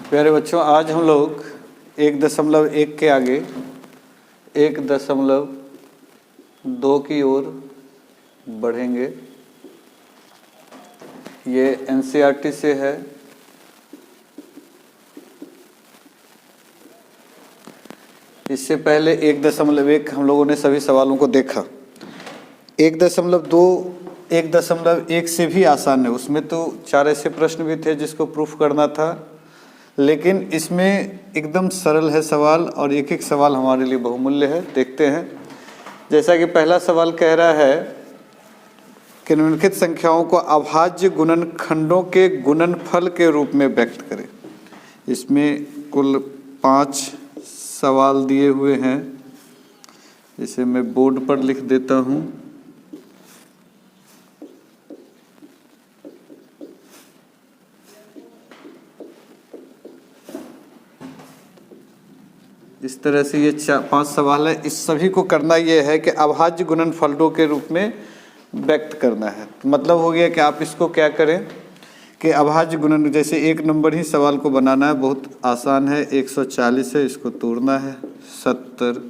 प्यारे बच्चों, आज हम लोग 1.1 के आगे 1.2 की ओर बढ़ेंगे। ये एनसीईआरटी से है। इससे पहले 1.1 हम लोगों ने सभी सवालों को देखा। 1.2 1.1 से भी आसान है। उसमें तो 4 ऐसे प्रश्न भी थे जिसको प्रूफ करना था, लेकिन इसमें एकदम सरल है सवाल और एक एक सवाल हमारे लिए बहुमूल्य है। देखते हैं। जैसा कि पहला सवाल कह रहा है कि निम्नलिखित संख्याओं को अभाज्य गुणनखंडों के गुणनफल के रूप में व्यक्त करें। इसमें कुल 5 सवाल दिए हुए हैं। इसे मैं बोर्ड पर लिख देता हूँ। इस तरह से ये 5 सवाल है। इस सभी को करना ये है कि अभाज्य गुणनफलों के रूप में व्यक्त करना है। मतलब हो गया कि आप इसको क्या करें कि अभाज्य गुणन, जैसे 1 नंबर ही सवाल को बनाना है, बहुत आसान है। 140 है, इसको तोड़ना है 70,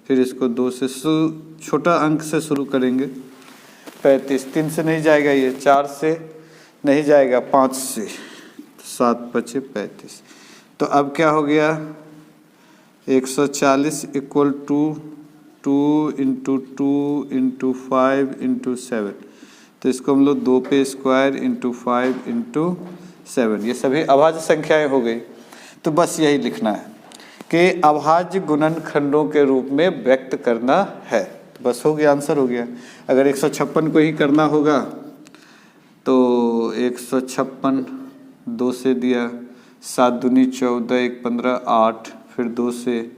फिर इसको 2 से छोटा अंक से शुरू करेंगे। 35, 3 से नहीं जाएगा, ये 4 से नहीं जाएगा, 5 से, 7 बचे 35। तो अब क्या हो गया, 140 equal to 2 into 2 into 5 into 7। तो इसको हम लोग 2 पे स्क्वायर इंटू 5 इंटू 7, ये सभी अभाज्य संख्याएं हो गई। तो बस यही लिखना है कि अभाज्य गुणनखंडों के रूप में व्यक्त करना है। तो बस हो गया, आंसर हो गया। अगर 156 को ही करना होगा तो 156 2 से दिया, 7 दूनी 14, 1 15, 8, फिर 2 से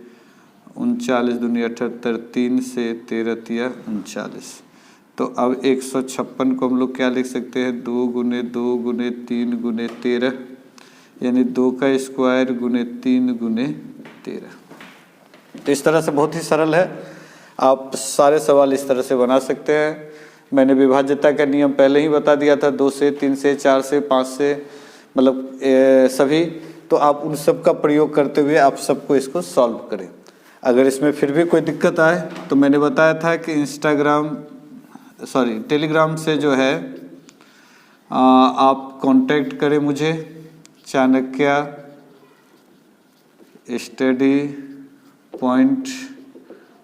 39 दूनी 78, 3 से 13 तिया 39। तो अब 156 को हम लोग क्या लिख सकते हैं, 2 गुने 2 गुने 3 गुने 13, यानी 2 का स्क्वायर गुने 3 गुने 13। तो इस तरह से बहुत ही सरल है। आप सारे सवाल इस तरह से बना सकते हैं। मैंने विभाज्यता का नियम पहले ही बता दिया था, 2 से 3 से 4 से 5 से, मतलब सभी। तो आप उन सब का प्रयोग करते हुए आप सबको इसको सॉल्व करें। अगर इसमें फिर भी कोई दिक्कत आए तो मैंने बताया था कि टेलीग्राम से जो है आप कांटेक्ट करें मुझे। चाणक्य स्टडी पॉइंट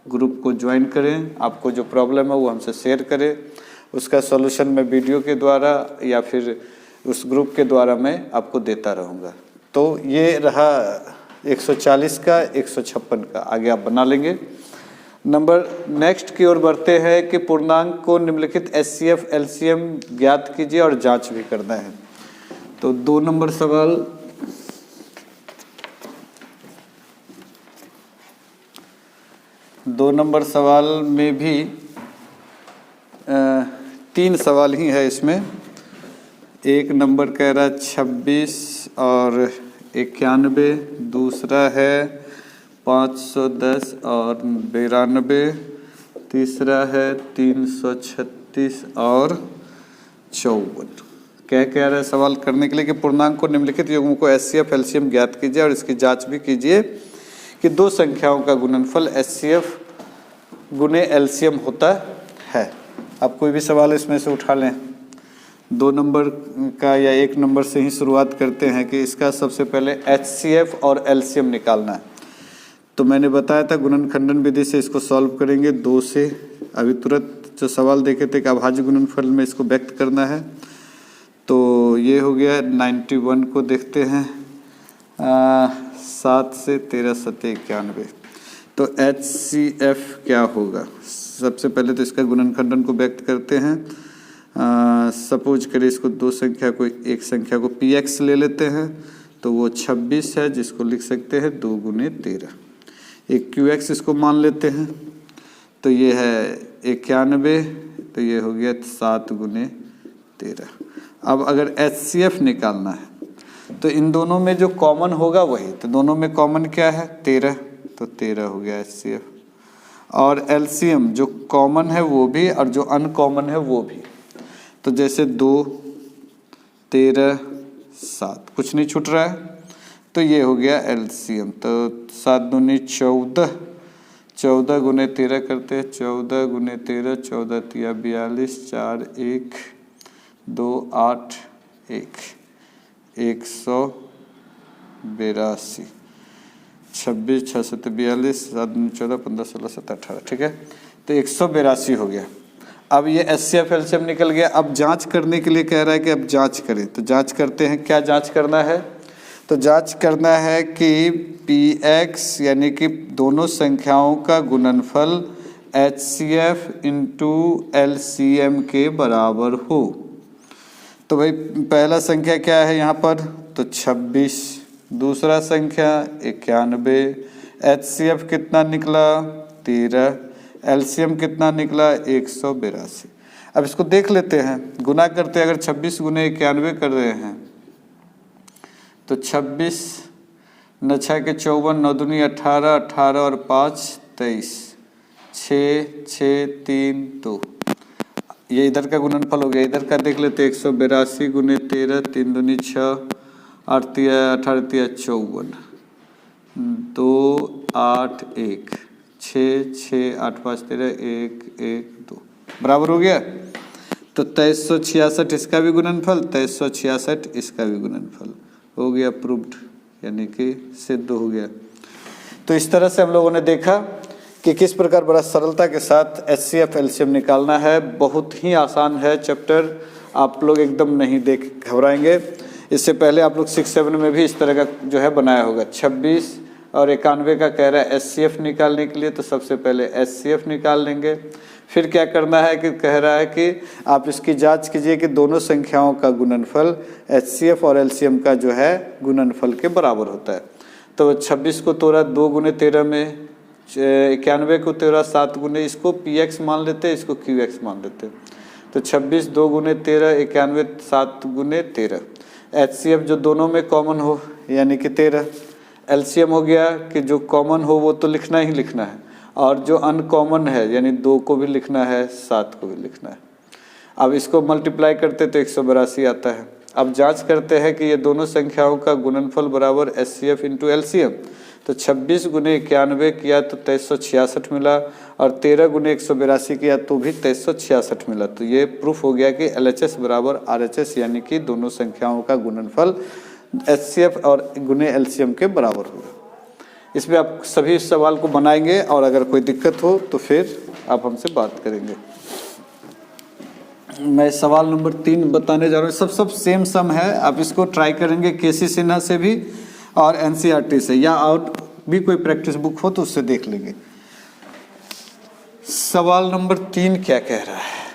ग्रुप को ज्वाइन करें। आपको जो प्रॉब्लम है वो हमसे शेयर करें। उसका सॉल्यूशन मैं वीडियो के द्वारा या फिर उस ग्रुप के द्वारा मैं आपको देता रहूँगा। तो ये रहा 140 का, 156 का। आगे आप बना लेंगे। नंबर नेक्स्ट की ओर बढ़ते हैं कि पूर्णांक को निम्नलिखित एचसीएफ एलसीएम ज्ञात कीजिए और जांच भी करना है। तो 2 नंबर सवाल, दो नंबर सवाल में भी 3 सवाल ही है इसमें। 1 नंबर कह रहा 26 और 91, दूसरा है 510 और 92, तीसरा है 336 और 54। क्या कह रहा है सवाल करने के लिए कि पूर्णांक को निम्नलिखित युग्मों को एचसीएफ एलसीएम ज्ञात कीजिए और इसकी जांच भी कीजिए कि 2 संख्याओं का गुणनफल एचसीएफ गुने एलसीएम होता है। आप कोई भी सवाल इसमें से उठा लें। 2 नंबर का या 1 नंबर से ही शुरुआत करते हैं कि इसका सबसे पहले एचसीएफ और एलसीएम निकालना है। तो मैंने बताया था गुणनखंडन विधि से इसको सॉल्व करेंगे। 2 से अभी तुरंत जो सवाल देखे थे कि अभाज्य गुणनफल में इसको व्यक्त करना है। तो ये हो गया। 91 को देखते हैं, 7 से 13 7 91। तो एचसीएफ क्या होगा, सबसे पहले तो इसका गुणनखंडन को व्यक्त करते हैं। सपोज करें इसको 2 संख्या को, एक संख्या को px ले लेते हैं तो वो 26 है, जिसको लिख सकते हैं 2 गुने 13। एक qx इसको मान लेते हैं तो ये है 91, तो ये हो गया 7 गुने 13। अब अगर HCF निकालना है तो इन दोनों में जो कॉमन होगा वही, तो दोनों में कॉमन क्या है 13, तो 13 हो गया HCF। और LCM जो कॉमन है वो भी और जो अनकॉमन है वो भी। तो जैसे 2 13 7 कुछ नहीं छूट रहा है, तो ये हो गया एलसीएम। तो 7 दूनी 14, 14 गुने 13 करते हैं, 14 गुने 13, 14 तिया 42, 4 1 2 8 1, 182, 26 6 7 42, 7 14 15 16 17 18, ठीक है। तो 182 हो गया। अब ये HCF एलसीएम निकल गया। अब जांच करने के लिए कह रहा है कि अब जांच करें, तो जांच करते हैं। क्या जांच करना है? तो जांच करना है कि Px यानी कि दोनों संख्याओं का गुणनफल HCF इंटू LCM के बराबर हो। तो भाई पहला संख्या क्या है यहाँ पर? तो 26, दूसरा संख्या 91, HCF कितना निकला? 13, LCM कितना निकला? 182। अब इसको देख लेते हैं, गुना करते हैं। अगर 26 गुने 91 कर रहे हैं तो 26 9 6 के 54, 9 दूनी 18, 18 और 5 23, 6 6 3 2। ये इधर का गुणनफल हो गया। इधर का देख लेते हैं, 182 गुने 13, 3 दूनी 6, 8 तिया 18 तिया 54, 2 8 1, 6 6 8 5 13, 1 1 2 बराबर हो गया। तो 2366 इसका भी गुणनफल, 2366 इसका भी गुणनफल हो गया। प्रूव्ड, यानी कि सिद्ध हो गया। तो इस तरह से हम लोगों ने देखा कि किस प्रकार बड़ा सरलता के साथ HCF एलसीएम निकालना है। बहुत ही आसान है चैप्टर, आप लोग एकदम नहीं देख घबराएंगे। इससे पहले आप लोग 6-7 में भी इस तरह का जो है बनाया होगा। 26 और 91 का कह रहा है HCF निकालने के लिए, तो सबसे पहले HCF निकाल लेंगे। फिर क्या करना है कि कह रहा है कि आप इसकी जांच कीजिए कि दोनों संख्याओं का गुणनफल HCF और LCM का जो है गुणनफल के बराबर होता है। तो 26 को तोड़ा 2 गुने 13 में, 91 को तोड़ा 7 गुने, इसको PX मान लेते हैं, इसको QX मान लेते हैं। तो 26 2 गुने 13, 91 7 गुने 13। HCF जो दोनों में कॉमन हो यानी कि 13। LCM हो गया कि जो कॉमन हो वो तो लिखना ही लिखना है, और जो अनकॉमन है यानी 2 को भी लिखना है, 7 को भी लिखना है। अब इसको मल्टीप्लाई करते तो 182 आता है। अब जांच करते हैं कि ये दोनों संख्याओं का गुणनफल बराबर HCF इंटू LCM। तो 26 गुने 91 किया तो 2366 मिला, और 13 गुने 182 किया तो भी 2366 मिला। तो ये प्रूफ हो गया कि LHS बराबर RHS, यानी कि दोनों संख्याओं का गुणनफल HCF और गुने LCM के बराबर होगा। इसमें आप सभी सवाल को बनाएंगे, और अगर कोई दिक्कत हो तो फिर आप हमसे बात करेंगे। मैं सवाल नंबर 3 बताने जा रहा हूँ। सब सेम सम है। आप इसको ट्राई करेंगे KC सिन्हा से भी और NCERT से, या और भी कोई प्रैक्टिस बुक हो तो उससे देख लेंगे। सवाल नंबर 3 क्या कह रहा है?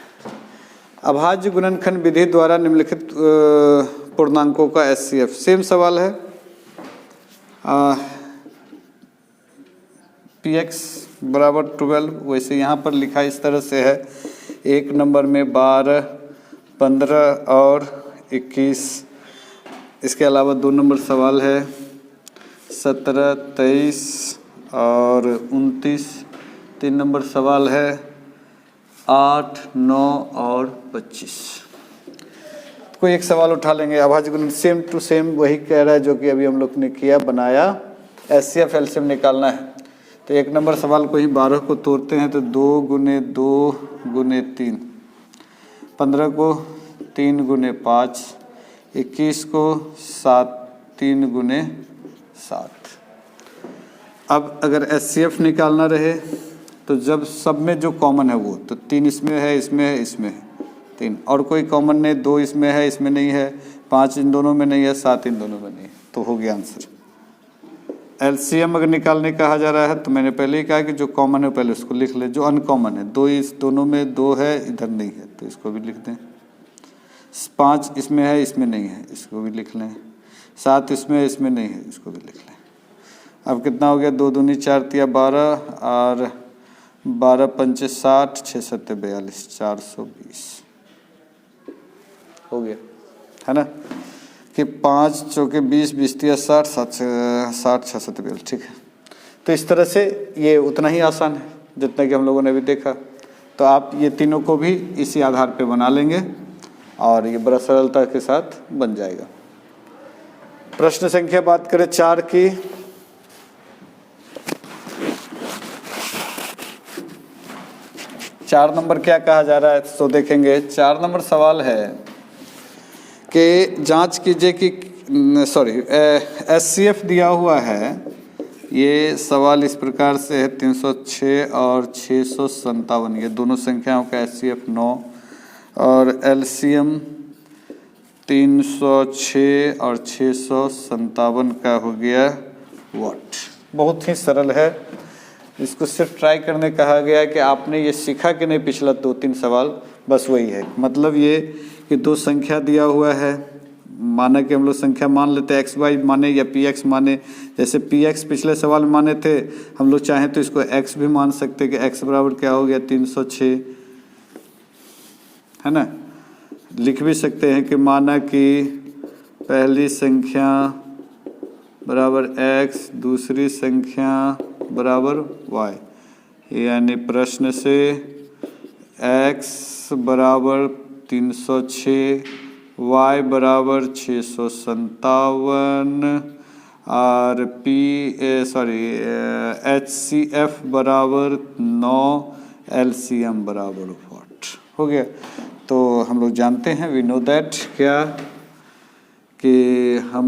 अभाज्य गुणनखंड विधि द्वारा निम्नलिखित पूर्णांकों का HCF। सेम सवाल है। PX बराबर 12, वैसे यहाँ पर लिखा इस तरह से है। 1 नंबर में 12, 15 और 21। इसके अलावा 2 नंबर सवाल है 17, 23 और 29। 3 नंबर सवाल है 8, 9 और 25। कोई एक सवाल उठा लेंगे। अभाज्य गुणन सेम टू सेम वही कह रहा है जो कि अभी हम लोग ने किया, बनाया। HCF LCM निकालना है। तो 1 नंबर सवाल को ही 12 को तोड़ते हैं तो 2 गुने 2 गुने 3, 15 को 3 गुने 5, 21 को 7 3 गुने 7। अब अगर HCF निकालना रहे तो जब सब में जो कॉमन है वो, तो 3 इसमें है, इसमें है, इसमें है 3, और कोई कॉमन नहीं, 2 इसमें है, इसमें नहीं है, 5 इन दोनों में नहीं है, 7 इन दोनों में नहीं है, तो हो गया आंसर। LCM अगर निकालने कहा जा रहा है तो मैंने पहले ही कहा कि जो कॉमन है पहले उसको लिख ले। जो अनकॉमन है, 2 इस दोनों में 2 है, इधर नहीं है, तो इसको भी लिख दें। 5 इसमें है, इसमें नहीं है, इसको भी लिख लें। 7 इसमें है, इसमें नहीं है, इसको भी लिख लें। अब कितना हो गया? 2 दूनी 4 तिया 12 और 12 पंचे 60, 6 सत्ते 42, 420 हो गया, है ना? कि 5 चौके 20, 20 तिया 60, 60 6 सत्ते 42, ठीक है। तो इस तरह से ये उतना ही आसान है जितना कि हम लोगों ने अभी देखा। तो आप ये तीनों को भी इसी आधार पे बना लेंगे और ये बड़ा सरलता के साथ बन जाएगा। प्रश्न संख्या बात करें 4 की, चार नंबर क्या कहा जा रहा है तो देखेंगे। 4 नंबर सवाल है कि जांच कीजिए कि एचसीएफ दिया हुआ है। ये सवाल इस प्रकार से है 306 और 657, ये दोनों संख्याओं का एचसीएफ 9 और एलसीएम 306 और 657 का हो गया वाट। बहुत ही सरल है, इसको सिर्फ ट्राई करने कहा गया है कि आपने ये सीखा कि नहीं पिछला 2-3 सवाल, बस वही है। मतलब ये कि दो संख्या दिया हुआ है, माना कि हम लोग संख्या मान लेते हैं, एक्स वाई माने या पी एक्स माने। जैसे पी एक्स पिछले सवाल में माने थे, हम लोग चाहें तो इसको एक्स भी मान सकते कि एक्स बराबर क्या हो गया 306, है ना। लिख भी सकते हैं कि माना कि पहली संख्या बराबर एक्स, दूसरी संख्या बराबर वाई, यानी प्रश्न से एक्स बराबर 306, वाई बराबर 657 और HCF बराबर 9, LCM बराबर वाट हो गया। तो हम लोग जानते हैं, वी नो दैट, क्या कि हम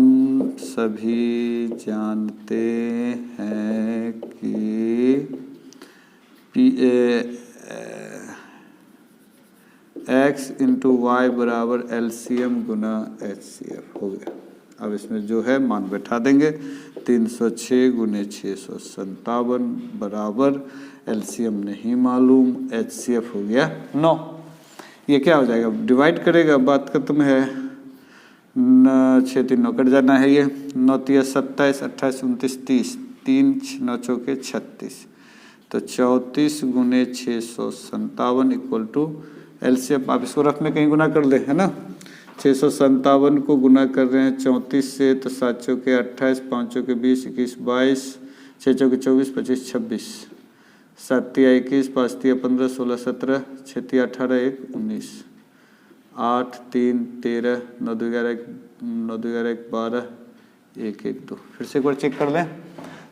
सभी जानते हैं कि एक्स इंटू वाई बराबर LCM गुना HCF हो गया। अब इसमें जो है मान बैठा देंगे, 306 गुने 657 बराबर LCM नहीं मालूम, HCF हो गया 9। ये क्या हो जाएगा, डिवाइड करेगा, बात खत्म है। 6 3 9 कट जाना है, ये 9 3 27, 28 29 30, 3 9 चौके 36, तो 34 गुने 657 इक्वल टू LCM। आप इसको रफ में कहीं गुना कर ले, है ना। 657 को गुना कर रहे हैं 34 से, तो 7 चौके 28, 5 चौके 20, 21 22, 6 चौके 24, 25 26, 7 तिया 21, 5 तिया 15, 16 17, 6 तिया 18, 1 19, 8 3 13, 9 2 11, 9 2 11, 12, 1 1 2। फिर से एक बार चेक कर लें।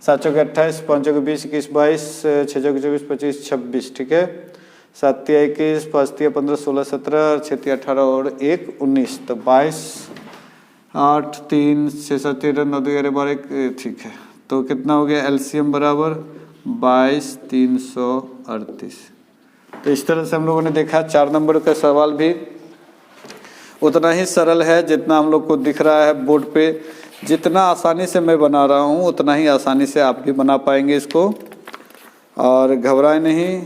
7 चौके 28, 5 चौके 20, 21 22, 6 चौके 24, 25 26, ठीक है। 7 तिया 21, 5 तिया 15, 16 17, 6 तिया 18 और 1 19, तो 22, 8 3 6 7 13, 9 2 11, 12, 1, ठीक है। तो कितना हो गया, LCM बराबर 22,338। तो इस तरह से हम लोगों ने देखा 4 नंबर का सवाल भी उतना ही सरल है जितना हम लोग को दिख रहा है बोर्ड पे। जितना आसानी से मैं बना रहा हूँ उतना ही आसानी से आप भी बना पाएंगे इसको, और घबराए नहीं।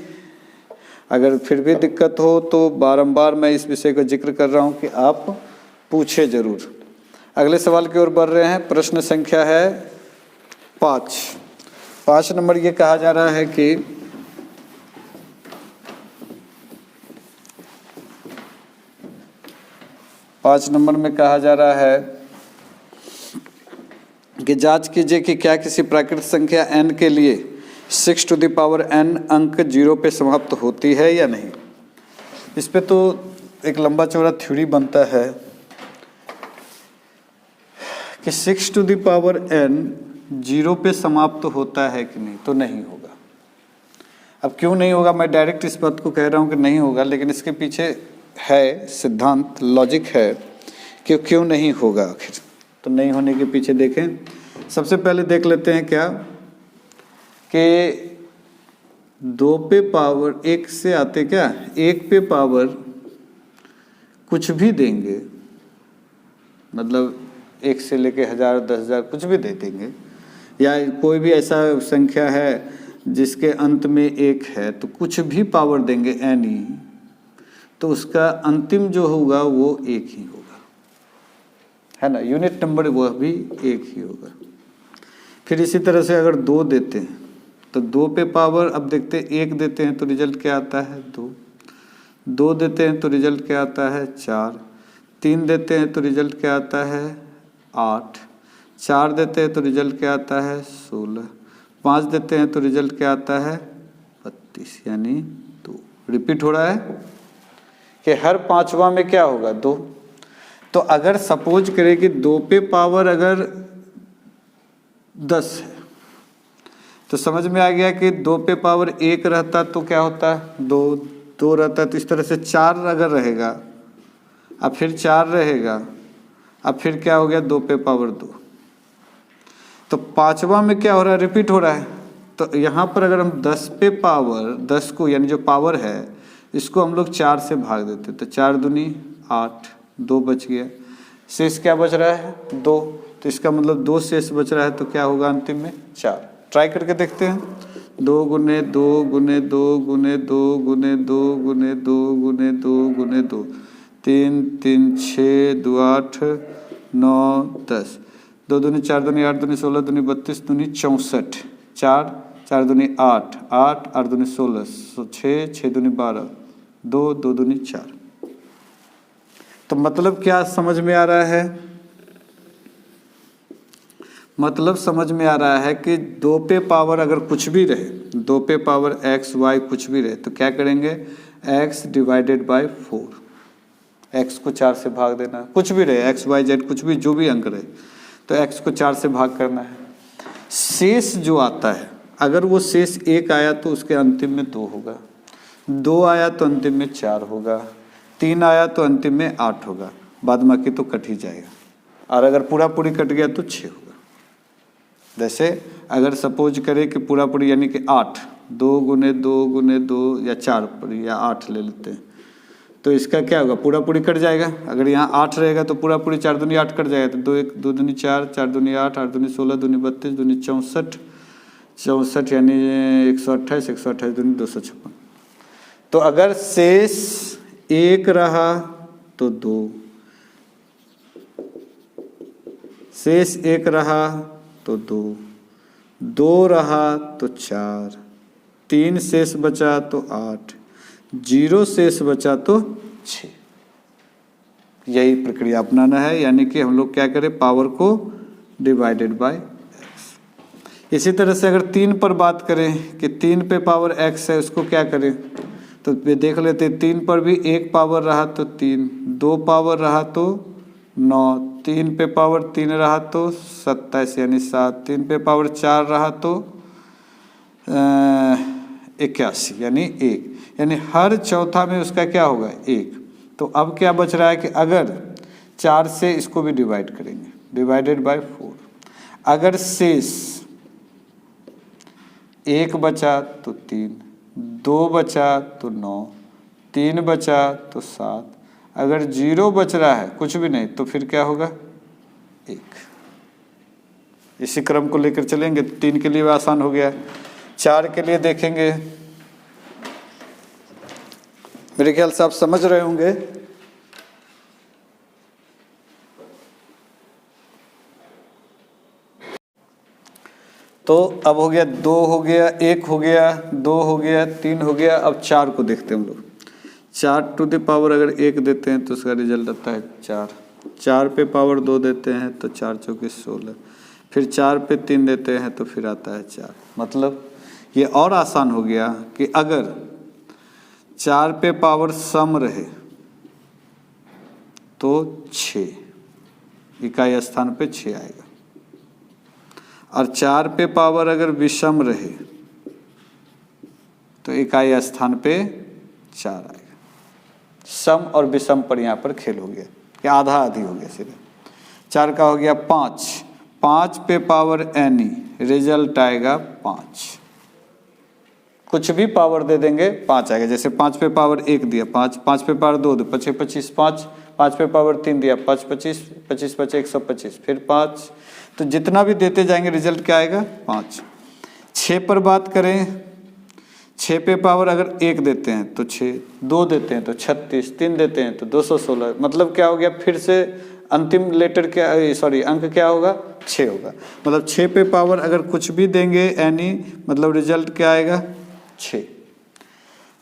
अगर फिर भी दिक्कत हो तो बारंबार मैं इस विषय का जिक्र कर रहा हूँ कि आप पूछे जरूर। अगले सवाल की ओर बढ़ रहे हैं। प्रश्न संख्या है 5 नंबर। ये कहा जा रहा है कि पाँच नंबर में कहा जा रहा है कि जांच कीजिए कि क्या किसी प्राकृतिक संख्या n के लिए 6 टू द पावर n अंक 0 पे समाप्त होती है या नहीं। इस पे तो एक लंबा चौड़ा थ्योरी बनता है कि 6 टू द पावर n 0 पे समाप्त होता है कि नहीं, तो नहीं होगा। अब क्यों नहीं होगा, मैं डायरेक्ट इस बात को कह रहा हूँ कि नहीं होगा, लेकिन इसके पीछे है सिद्धांत, लॉजिक है कि क्यों नहीं होगा आखिर। तो नहीं होने के पीछे देखें। सबसे पहले देख लेते हैं क्या कि 2 पे पावर 1 से आते क्या, 1 पे पावर कुछ भी देंगे, मतलब 1 से लेके 1000 10,000 कुछ भी दे देंगे, या कोई भी ऐसा संख्या है जिसके अंत में 1 है, तो कुछ भी पावर देंगे एनी, तो उसका अंतिम जो होगा वो 1 ही होगा, है ना। यूनिट नंबर वह भी 1 ही होगा। फिर इसी तरह से अगर 2 देते हैं तो 2 पे पावर, अब देखते हैं 1 देते हैं तो रिजल्ट क्या आता है 2 देते हैं तो रिजल्ट क्या आता है 4, 3 देते हैं तो रिजल्ट क्या आता है 8, 4 देते हैं तो रिजल्ट क्या आता है 16, 5 देते हैं तो रिजल्ट क्या आता है 32, यानी 2। रिपीट हो रहा है कि हर पांचवा में क्या होगा 2। तो अगर सपोज करें कि 2 पे पावर अगर 10 है तो समझ में आ गया कि 2 पे पावर 1 रहता तो क्या होता है 2 रहता, तो इस तरह से 4 अगर रहेगा, अब फिर 4 रहेगा, अब फिर क्या हो गया 2 पे पावर 2। तो पांचवा में क्या हो रहा है, रिपीट हो रहा है। तो यहाँ पर अगर हम 10 पे पावर 10 को यानी जो पावर है इसको हम लोग 4 से भाग देते, तो 4 दूनी 8, 2 बच गया, शेष क्या बच रहा है 2। तो इसका मतलब 2 शेष बच रहा है, तो क्या होगा अंतिम में 4। ट्राई करके देखते हैं। 2 गुने 2 गुने 2 गुने 2 गुने 2 गुने 2 गुने 2 गुने 2, 3 3 6 2 8 9 10, 2 दूनी 4 दूनी 8 दूनी 16 दूनी 32 दूनी 64, 4 4 दूनी 8 8 8 दूनी 16 6 6 दूनी 12 2 2 दूनी 4। तो मतलब क्या समझ में आ रहा है, मतलब समझ में आ रहा है कि 2 पे पावर अगर कुछ भी रहे, 2 पे पावर x y कुछ भी रहे तो क्या करेंगे x डिवाइडेड बाय 4, x को 4 से भाग देना, कुछ भी रहे x y z कुछ भी जो भी अंक रहे तो x को 4 से भाग करना है। शेष जो आता है अगर वो शेष 1 आया तो उसके अंतिम में 2 होगा, 2 आया तो अंतिम में 4 होगा, 3 आया तो अंतिम में 8 होगा, बाद बाकी तो कट ही जाएगा, और अगर पूरा पूरी कट गया तो 6 होगा। जैसे अगर सपोज करें कि पूरा पूरी यानी कि 8, 2 गुने 2 गुने 2 या 4 पूरी या 8 ले लेते हैं, तो इसका क्या होगा पूरा पूरी कट जाएगा। अगर यहाँ 8 रहेगा तो पूरा पूरी 4 दूनी 8 कट जाएगा, तो 2 1 2 दूनी 4 4 दूनी 8 8 दूनी 16 दूनी 32 दूनी 64 64 यानी 128 128 दूनी 256। तो अगर शेष 1 रहा तो 2, शेष 1 रहा तो 2, 2 रहा तो 4, 3 शेष बचा तो 8, 0 शेष बचा तो 6। यही प्रक्रिया अपनाना है, यानी कि हम लोग क्या करें पावर को डिवाइडेड बाय x। इसी तरह से अगर 3 पर बात करें कि 3 पे पावर x है उसको क्या करें, तो देख लेते 3 पर भी 1 पावर रहा तो 3, 2 पावर रहा तो 9, 3 पे पावर 3 रहा तो 27 यानी 7, 3 पे पावर 4 रहा तो 81 यानी 1, यानी हर चौथा में उसका क्या होगा 1। तो अब क्या बच रहा है कि अगर 4 से इसको भी डिवाइड करेंगे, डिवाइडेड बाय 4, अगर शेष 1 बचा तो 3, 2 बचा तो 9, 3 बचा तो 7, अगर 0 बच रहा है कुछ भी नहीं तो फिर क्या होगा 1। इसी क्रम को लेकर चलेंगे तो 3 के लिए आसान हो गया। 4 के लिए देखेंगे, मेरे ख्याल से आप समझ रहे होंगे। तो अब हो गया 2 हो गया, 1 हो गया, 2 हो गया, 3 हो गया। अब 4 को देखते हैं हम लोग। 4 टू द पावर अगर 1 देते हैं तो उसका रिजल्ट आता है 4। 4 पे पावर 2 देते हैं तो 4 चौके 16, फिर 4 पे 3 देते हैं तो फिर आता है 4। मतलब ये और आसान हो गया कि अगर 4 पे पावर सम रहे तो 6 इकाई स्थान पे 6 आएगा, और 4 पे पावर अगर विषम रहे तो इकाई स्थान पे 4 आएगा। सम और विषम पर यहाँ पर खेल हो गया कि आधा आधी हो गया सीधे। 4 का हो गया 5, 5 पे पावर एनी, रिजल्ट आएगा 5। कुछ भी पावर दे देंगे 5 आएगा। जैसे 5 पे पावर 1 दिया 5, 5 पे पावर 2 दो 5 25 5, 5 पे पावर 3 दिया 5 25 25 5 125, फिर 5, तो जितना भी देते जाएंगे रिजल्ट क्या आएगा 5। 6 पर बात करें, 6 पे पावर अगर 1 देते हैं तो 6, 2 देते हैं तो 36, 3 देते हैं तो 216। मतलब क्या हो गया, फिर से अंतिम लेटर क्या, सॉरी अंक क्या होगा 6 होगा। मतलब 6 पे पावर अगर कुछ भी देंगे एनी, मतलब रिजल्ट क्या आएगा 6।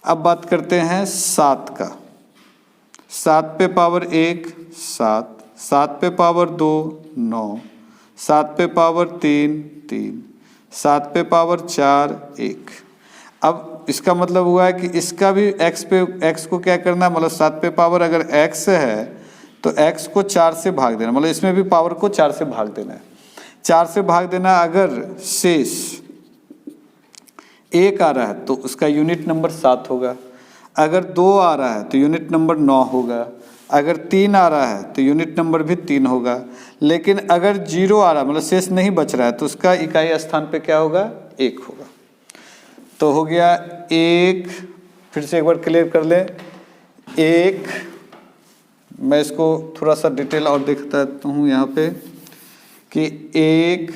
अब बात करते हैं 7 का। 7 पे पावर 1 7, 7 पे पावर 2 9, 7 पे पावर 3 3, 7 पे पावर 4 1। अब इसका मतलब हुआ है कि इसका भी x पे x को क्या करना है, मतलब 7 पे पावर अगर x है तो x को 4 से भाग देना, मतलब इसमें भी पावर को 4 से भाग देना है। 4 से भाग देना, अगर शेष 1 आ रहा है तो उसका यूनिट नंबर 7 होगा, अगर 2 आ रहा है तो यूनिट नंबर 9 होगा, अगर 3 आ रहा है तो यूनिट नंबर भी 3 होगा, लेकिन अगर 0 आ रहा है मतलब शेष नहीं बच रहा है तो उसका इकाई स्थान पे क्या होगा, 1 होगा। तो हो गया 1, फिर से एक बार क्लियर कर ले, 1, मैं इसको थोड़ा सा डिटेल और देखता हूँ यहाँ पे कि 1,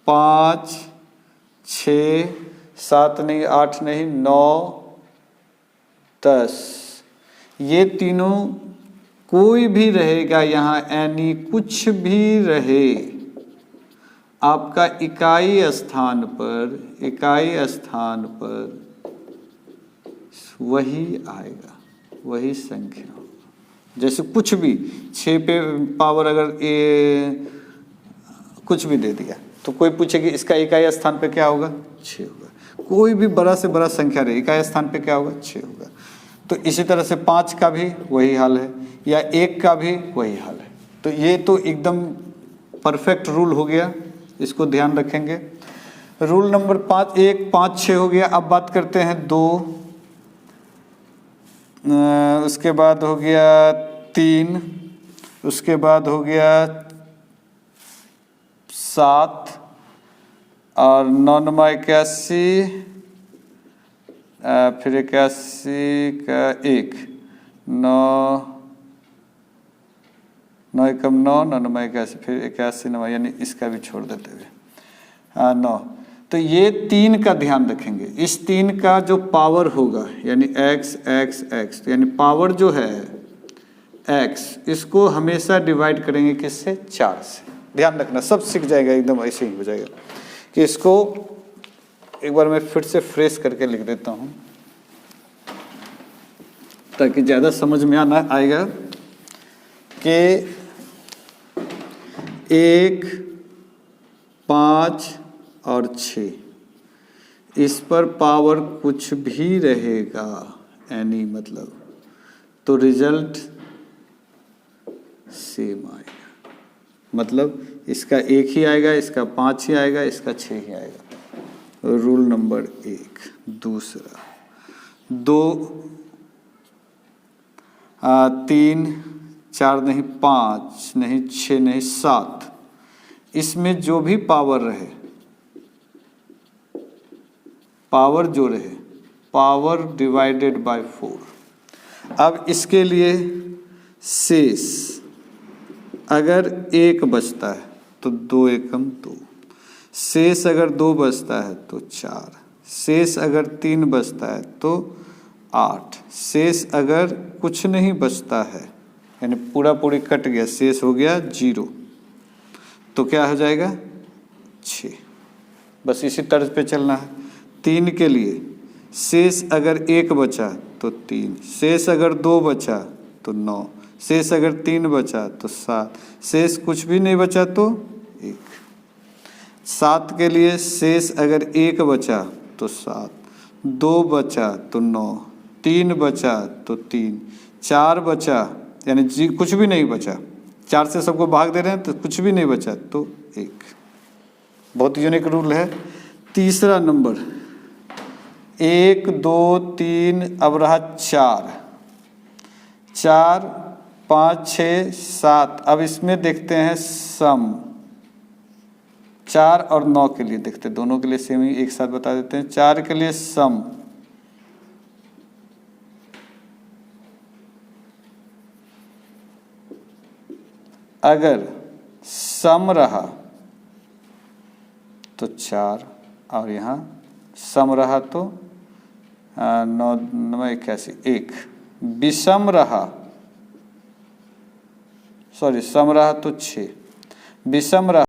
5, 6, 7 नहीं, 8 नहीं, 9, 10, ये तीनों कोई भी रहेगा यहाँ, यानी कुछ भी रहे आपका इकाई स्थान पर वही आएगा, वही संख्या होगा। जैसे कुछ भी 6 पे पावर अगर कुछ भी दे दिया तो कोई पूछेगी इसका इकाई स्थान पे क्या होगा, 6 होगा। कोई भी बड़ा से बड़ा संख्या रहे इकाई स्थान पे क्या होगा, 6 होगा। तो इसी तरह से 5 का भी वही हाल है, या 1 का भी वही हाल है। तो ये तो एकदम परफेक्ट रूल हो गया, इसको ध्यान रखेंगे। रूल नंबर 5, 1, 5, 6 हो गया। अब बात करते हैं 2, उसके बाद हो गया 3, उसके बाद हो गया 7 और 9 9 81, फिर 81 का 1, 9 9 एकम 9, 9 9 81, फिर 81 9, यानी इसका भी छोड़ देते हुए 9। तो ये 3 का ध्यान रखेंगे। इस 3 का जो पावर होगा यानी x x x, तो यानी पावर जो है x, इसको हमेशा डिवाइड करेंगे किससे, 4 से। ध्यान रखना, सब सीख जाएगा, एकदम ऐसे ही हो जाएगा। कि इसको एक बार मैं फिर से फ्रेश करके लिख देता हूँ ताकि ज़्यादा समझ में आना आएगा कि 1, 5 और 6 इस पर पावर कुछ भी रहेगा यानी मतलब, तो रिजल्ट सेम आएगा। मतलब इसका 1 ही आएगा, इसका 5 ही आएगा, इसका 6 ही आएगा। Rule number 1। दूसरा 2, 3, 4 नहीं, 5 नहीं, 6 नहीं, 7, इसमें जो भी पावर रहे, पावर जो रहे, पावर डिवाइडेड बाय 4। अब इसके लिए शेष अगर 1 बचता है तो 2 एकम 2, शेष अगर 2 बचता है तो 4, शेष अगर 3 बचता है तो 8, शेष अगर कुछ नहीं बचता है यानी पूरा पूरी कट गया, शेष हो गया 0, तो क्या हो जाएगा 6। बस इसी तर्ज पे चलना है। 3 के लिए शेष अगर 1 बचा तो 3, शेष अगर 2 बचा तो 9, शेष अगर 3 बचा तो 7, शेष कुछ भी नहीं बचा तो 1। 7 के लिए शेष अगर 1 बचा तो 7, 2 बचा तो 9, 3 बचा तो 3, 4 बचा यानी कुछ भी नहीं बचा, 4 से सबको भाग दे रहे हैं तो कुछ भी नहीं बचा तो 1। बहुत यूनिक रूल है। तीसरा नंबर 1, 2, 3, अब रहा 4, 4, 5, 6, 7। अब इसमें देखते हैं सम, 4 और 9 के लिए देखते हैं, दोनों के लिए सेम ही एक साथ बता देते हैं। 4 के लिए सम, अगर सम रहा तो 4 और यहाँ सम रहा तो 9 9 81 1, विषम रहा, सॉरी सम रहा तो 6, विषम रहा